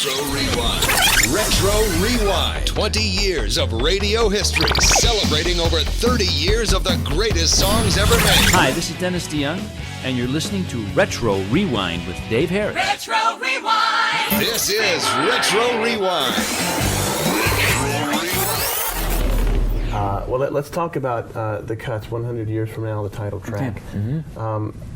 Retro Rewind. Retro Rewind. 20 years of radio history, celebrating over 30 years of the greatest songs ever made. Hi, this is Dennis DeYoung, and you're listening to Retro Rewind with Dave Harris. Retro Rewind! This is Retro Rewind. Well, let's talk about the cuts. 100 years from now, the title track. Okay.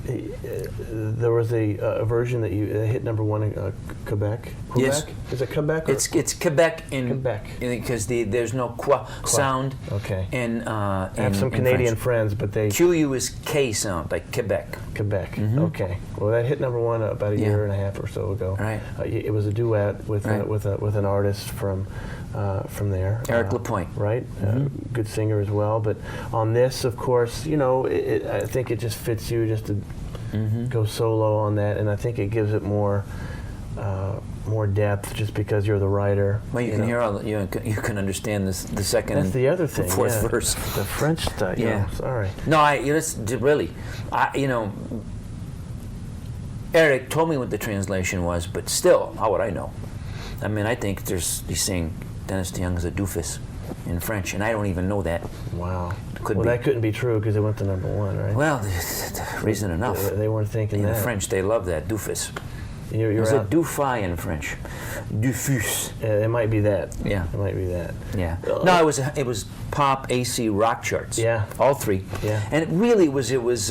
There was a version that you hit number one in Quebec. Yes. Is it Quebec? It's Quebec in Quebec because there's no qua sound. Okay. I have some Canadian friends, but they QU is K sound, like Quebec. Quebec. Mm-hmm. Okay. Well, that hit number one about a year and a half or so ago. Right. It was a duet with an artist from there. Eric Lapointe. Right. Mm-hmm. Good singer as well. But on this, of course, I think it just fits you just to go solo on that, and I think it gives it more depth just because you're the writer. Well, you can hear all you can understand this, the second. That's the other thing. The fourth verse. The French stuff. Yeah. Sorry. No, Eric told me what the translation was, but still, how would I know? I mean, I think he's saying Dennis DeYoung is a doofus in French, and I don't even know that. Wow. Could be. That couldn't be true because it went to number one, right? Well, reason enough. They weren't thinking in that. In French, they love that, doofus. There's a doufai in French. Doofus. It might be that. Yeah. It might be that. Yeah. No, it was pop, AC, rock charts. Yeah. All three. Yeah. And it really was because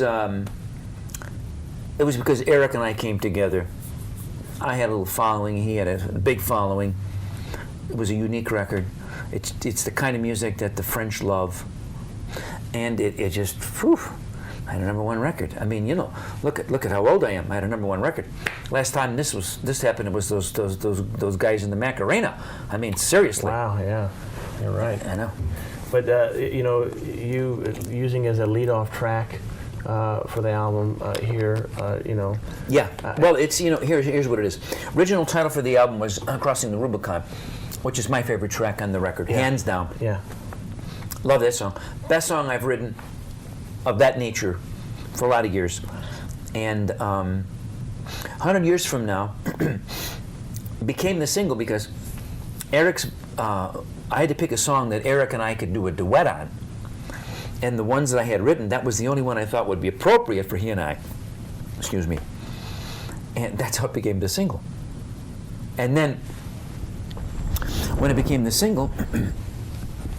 Eric and I came together. I had a little following. He had a big following. It was a unique record. It's the kind of music that the French love, and it just, I had a number one record. I mean, look at how old I am. I had a number one record. Last time this happened, it was those guys in the Macarena. I mean, seriously. Wow. Yeah. You're right. I know. But you using as a lead-off track for the album here, Yeah. Well, it's here's what it is. Original title for the album was Crossing the Rubicon, which is my favorite track on the record, hands down. Yeah. Love that song. Best song I've written of that nature for a lot of years. And 100 years from now became the single because Eric's. I had to pick a song that Eric and I could do a duet on. And the ones that I had written, that was the only one I thought would be appropriate for he and I. Excuse me. And that's how it became the single. And then, when it became the single,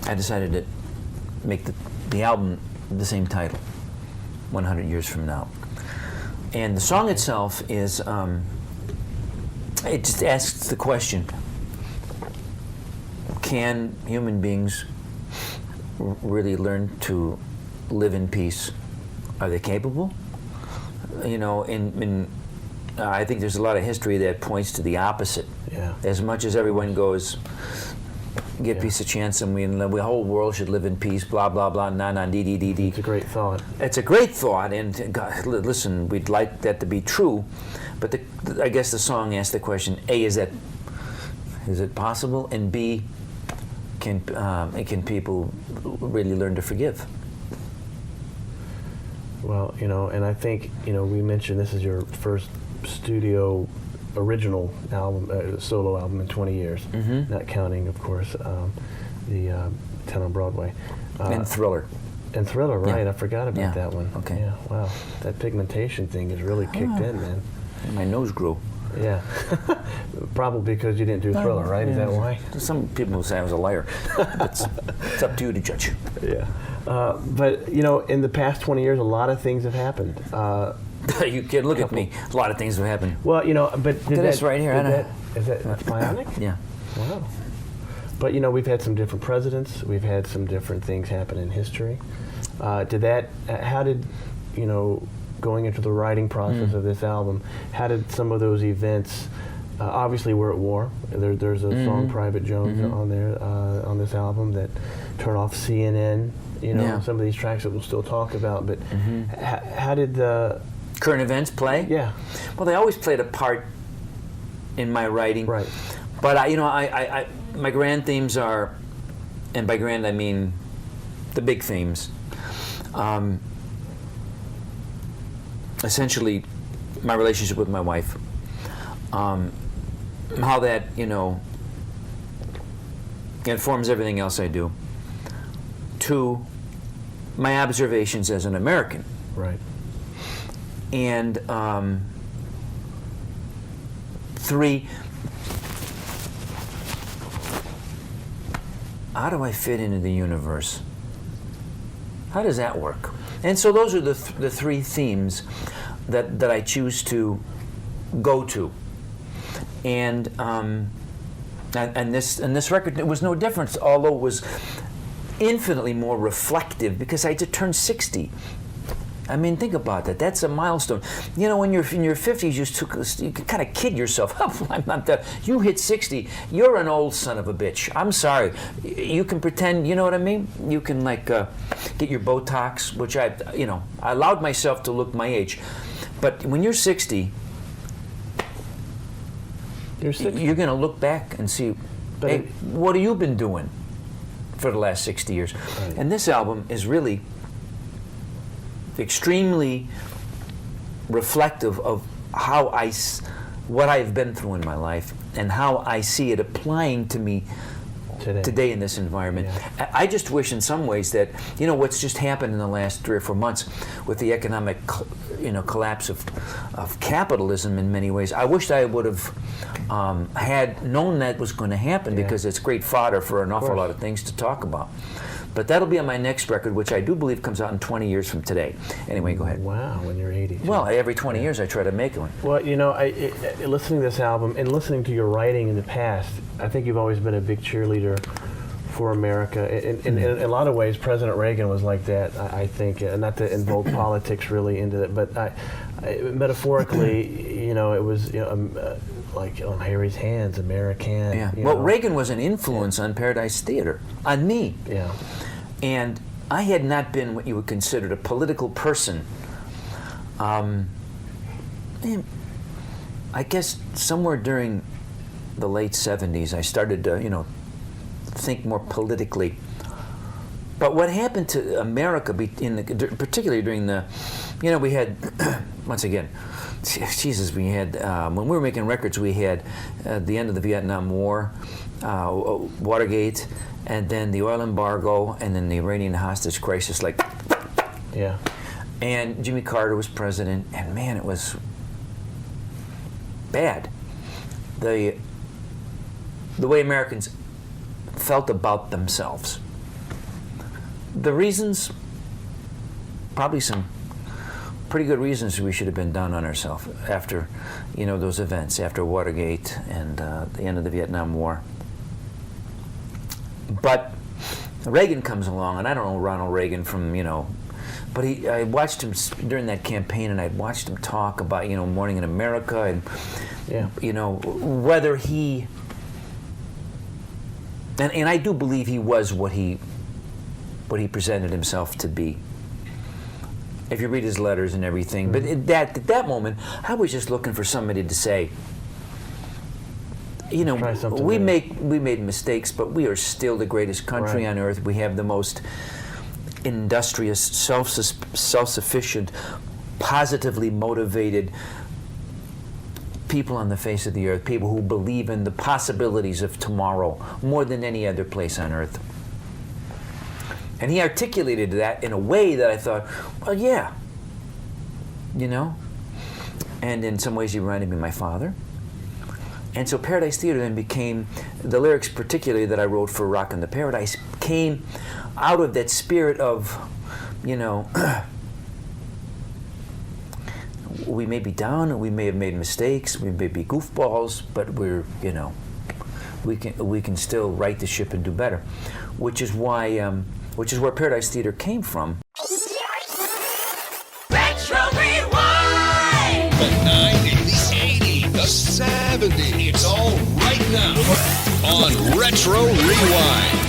I decided to make the album the same title, 100 Years From Now. And the song itself is, it just asks the question, can human beings really learn to live in peace? Are they capable? I think there's a lot of history that points to the opposite. Yeah. As much as everyone goes, give peace a chance, and the whole world should live in peace, blah, blah, blah, dee, dee, dee, dee. It's a great thought. It's a great thought, and God, listen, we'd like that to be true, but I guess the song asks the question, A, is it possible? And B, can people really learn to forgive? Well, and I think, we mentioned this is your first studio original album, solo album in 20 years, not counting, of course, the 10 on Broadway. And Thriller. And Thriller, right. Yeah. I forgot about that one. Okay. Yeah, wow. That pigmentation thing has really kicked in, man. And my nose grew. Yeah. Probably because you didn't do Thriller, right? Is that why? Some people say I was a liar. It's up to you to judge. Yeah. But, in the past 20 years, a lot of things have happened. You can look at me. A lot of things have happened. Well, but look at this right here. Is that bionic? Yeah. Wow. But we've had some different presidents. We've had some different things happen in history. How did going into the writing process of this album, how did some of those events? Obviously, we're at war. There's a song, Private Jones, on there on this album that turn off CNN. Some of these tracks that we'll still talk about. But how did the current events play? Yeah. Well, they always played a part in my writing. Right. But I my grand themes are, and by grand I mean the big themes. Essentially, my relationship with my wife, how that, informs everything else I do. 2, my observations as an American. Right. And 3, how do I fit into the universe? How does that work? And so those are the 3 themes that I choose to go to. And this record, it was no different, although it was infinitely more reflective because I just turned 60. I mean, think about that. That's a milestone. When you're in your 50s, you kind of kid yourself. Oh, I'm not that. You hit 60, you're an old son of a bitch. I'm sorry. You can pretend, you know what I mean? You can get your Botox, which I allowed myself to look my age. But when you're 60, you're going to look back and see, hey, what have you been doing for the last 60 years? Right. And this album is really extremely reflective of what I've been through in my life and how I see it applying to me today in this environment. Yeah. I just wish in some ways that, what's just happened in the last 3 or 4 months with the economic, collapse of capitalism in many ways, I wished I would have had known that was going to happen because it's great fodder for an awful lot of things to talk about. But that'll be on my next record, which I do believe comes out in 20 years from today. Anyway, go ahead. Wow, when you're 80. Well, every 20 years I try to make one. Well, listening to this album and listening to your writing in the past, I think you've always been a big cheerleader for America. In a lot of ways, President Reagan was like that, I think. Not to invoke politics really into it, but metaphorically, it was like on Harry's Hands, American. Yeah. Well, Reagan was an influence on Paradise Theater, on me. Yeah. And I had not been what you would consider a political person. I guess somewhere during the late 70s, I started to, think more politically. But what happened to America, particularly during the, we had, once again, Jesus, we had, when we were making records, we had the end of the Vietnam War, Watergate, and then the oil embargo, and then the Iranian hostage crisis, Yeah. And Jimmy Carter was president, and man, it was bad. The way Americans felt about themselves. The reasons, probably some pretty good reasons we should have been down on ourselves after, those events, after Watergate and the end of the Vietnam War. But Reagan comes along, and I don't know Ronald Reagan from, but I watched him during that campaign, and I'd watched him talk about, Morning in America, and, whether he, and I do believe he was what he presented himself to be. If you read his letters and everything, but at that moment, I was just looking for somebody to say, we made mistakes, but we are still the greatest country on earth. We have the most industrious, self-sufficient, positively motivated people on the face of the earth, people who believe in the possibilities of tomorrow more than any other place on earth. And he articulated that in a way that I thought, well, yeah, And in some ways he reminded me of my father. And so Paradise Theater then became, the lyrics particularly that I wrote for Rockin' the Paradise came out of that spirit of, we may be down, we may have made mistakes, we may be goofballs, but we're, we can still right the ship and do better, which is why, which is where Paradise Theater came from. Retro Rewind! The 90s, 80s, the 70s. It's all right now on Retro Rewind.